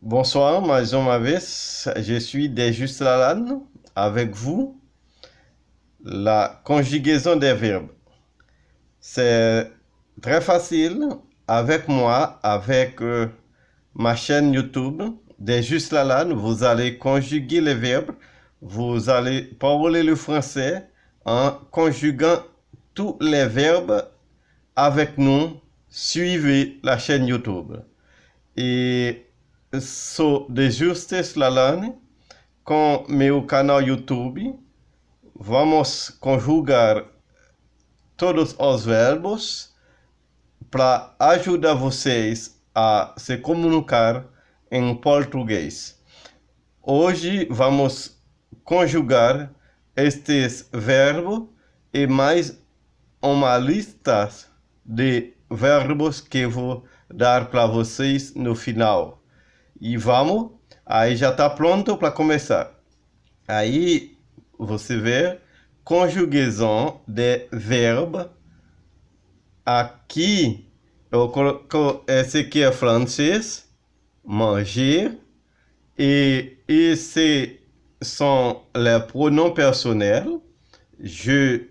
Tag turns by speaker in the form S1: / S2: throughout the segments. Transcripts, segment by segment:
S1: Bonsoir, Maison Mavis. Je suis Desjustes Lalanne. Avec vous, la conjugaison des verbes. C'est très facile avec moi, avec ma chaîne YouTube Desjustes Lalanne. Vous allez conjuguer les verbes. Vous allez parler le français en conjuguant tous les verbes avec nous. Suivez la chaîne YouTube. E sou Desjustes Lalanne com meu canal YouTube. Vamos conjugar todos os verbos para ajudar vocês a se comunicar em português. Hoje vamos conjugar estes verbos e mais uma lista de verbos que vou dar para vocês no final. E vamos, aí já está pronto para começar. Aí você vê conjugação de verbo. Aqui eu coloco esse aqui é francês, manger, e esses são les pronoms personnels, je,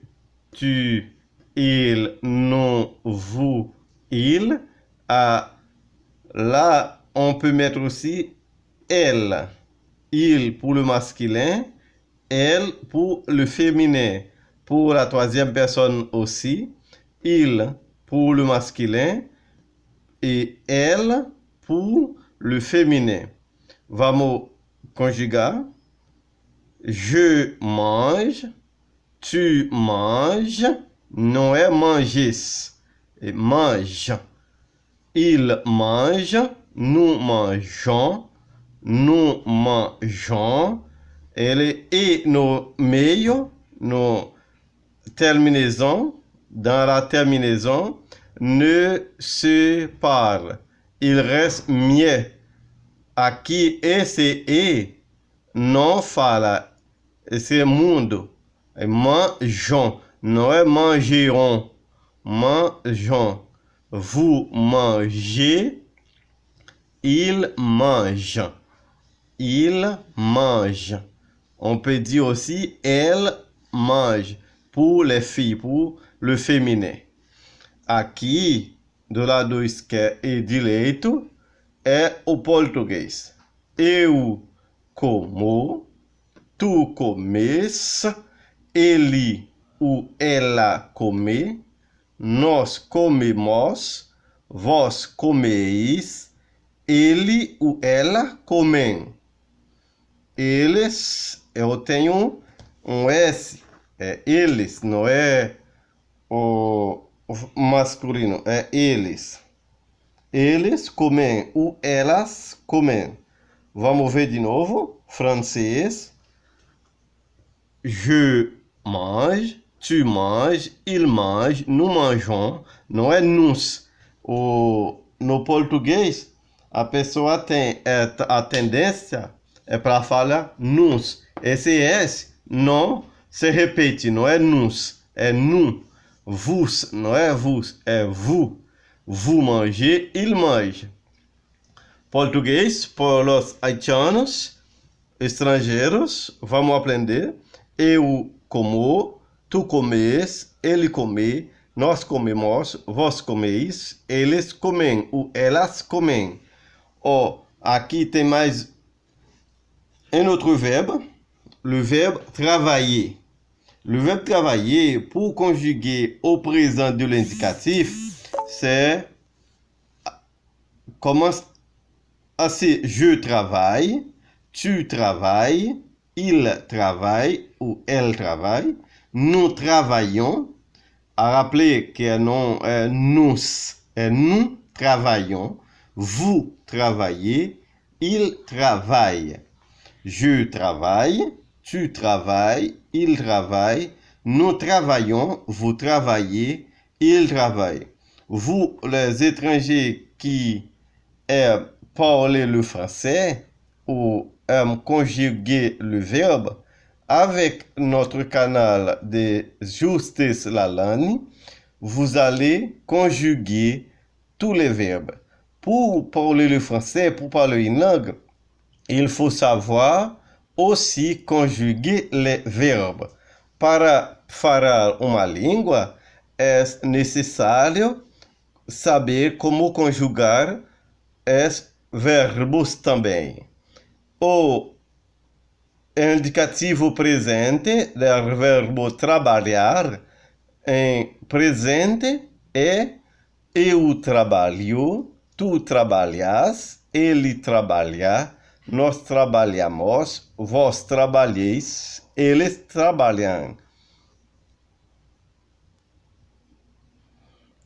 S1: tu, il, nous, vous, il. Là, on peut mettre aussi elle, il pour le masculin, elle pour le féminin. Pour la troisième personne aussi, il pour le masculin et elle pour le féminin. Vamos conjugar. Je mange, tu manges, não é manges, é mange. Il mange, nous mangeons, nous mangeons. Ele est no meio, no terminaison, dans la terminaison, ne se parle. Il reste mieux. Aqui esse e não fala. Esse é mundo. É mangeons, não é mangeront. Mangeons. Vous mangez, il mange. Il mange. On peut dire aussi elle mange pour les filles, pour le féminin. Aqui, do lado direito, é o português. Eu como, tu comes, ele ou ela come, nós comemos, vós comeis, ele ou ela comem. Eles, eu tenho S, é eles, não é o masculino, é eles. Eles comem ou elas comem. Vamos ver de novo. Francês. Je mange, tu manges, il mange, nous mangeons. Não é nous. No português, a pessoa tem a tendência para falar nous. Esse S não se repete, não é nous, é nous. Vous, não é vous, é vous. Vous mangez, il mange. Português, por los haitianos, estrangeiros, vamos aprender. Eu como, tu comes, ele come, nós comemos, vós comeis, eles comem ou elas comem. Aqui tem mais un autre verbe, le verbe travailler. Le verbe travailler, pour conjuguer au présent de l'indicatif, c'est commence assez je travaille, tu travailles, il travaille ou elle travaille, nous travaillons. À rappeler que non nous travaillons, vous travaillez, il travaille. Je travaille, tu travailles, il travaille, nous travaillons, vous travaillez, il travaille. Vous, les étrangers qui parlent le français ou conjuguer le verbe, avec notre canal de Desjustes Lalanne, vous allez conjuguer tous les verbes. Pour parler le français, pour parler une langue, il faut savoir aussi conjuguer les verbos. Para falar uma língua, é necessário saber como conjugar os verbos também. O indicativo presente do verbo trabalhar em presente é eu trabalho, tu trabalhas, ele trabalha, nós trabalhamos, vós trabalheis, eles trabalham.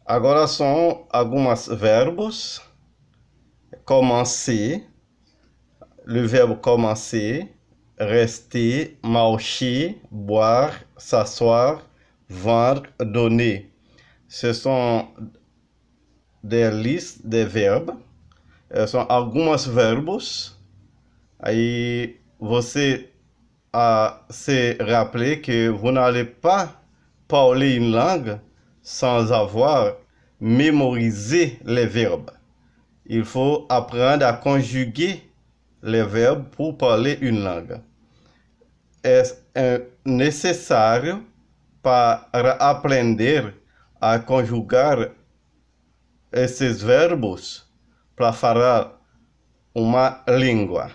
S1: Agora são alguns verbos. Commencer, le verbe commencer, rester, marcher, boire, s'asseoir, vendre, donner. Ce sont des listes de verbes. São alguns verbos. Aí você se rappeler que vous n'allez pas parler une langue sans avoir mémorisé les verbes. Il faut apprendre à conjuguer les verbes pour parler une langue. É necessário para aprender a conjugar esses verbos para falar uma língua.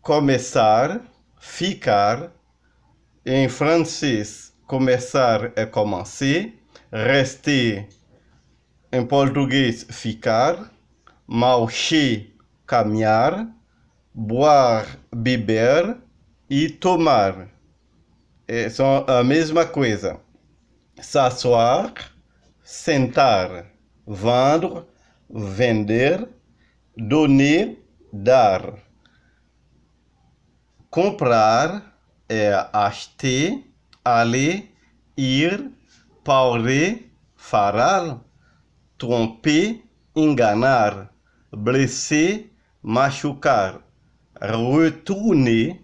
S1: Começar, ficar. Em francês, começar é commencer. Rester, em português, ficar. Marcher, caminhar. Boire, beber. E tomar. São a mesma coisa. S'asseoir, sentar. Vendre, vender. Donner, dar. Comprar é acheter, aller, ir, parler, falar, tromper, enganar, blesser, machucar, retourner,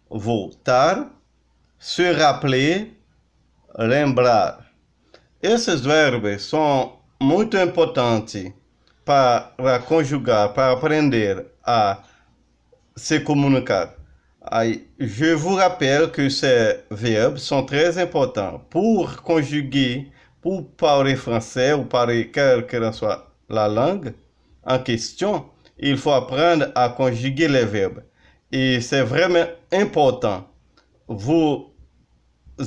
S1: voltar, se rappeler, lembrar. Esses verbos são muito importantes para conjugar, para aprender a se comunicar. Je vous rappelle que ces verbes sont très importants pour conjuguer, pour parler français ou parler quelle que soit la langue en question. Il faut apprendre à conjuguer les verbes. Et c'est vraiment important. Vous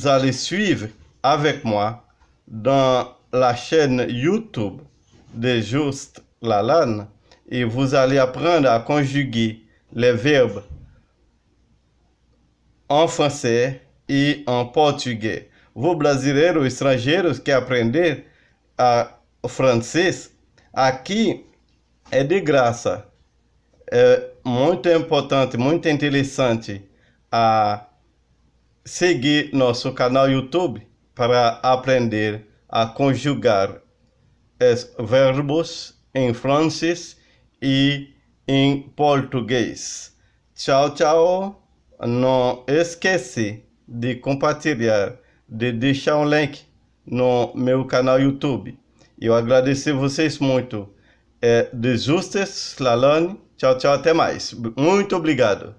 S1: allez suivre avec moi dans la chaîne YouTube de Juste Lalanne et vous allez apprendre à conjuguer les verbes em francês e em português. Vos brasileiros estrangeiros que aprender francês, aqui é de graça. É muito importante, muito interessante a seguir nosso canal YouTube para aprender a conjugar os verbos em francês e em português. Tchau, tchau. Não esquece de compartilhar, de deixar um link no meu canal YouTube. Eu agradeço vocês muito. De Justus Lalanne. Tchau, tchau, até mais. Muito obrigado.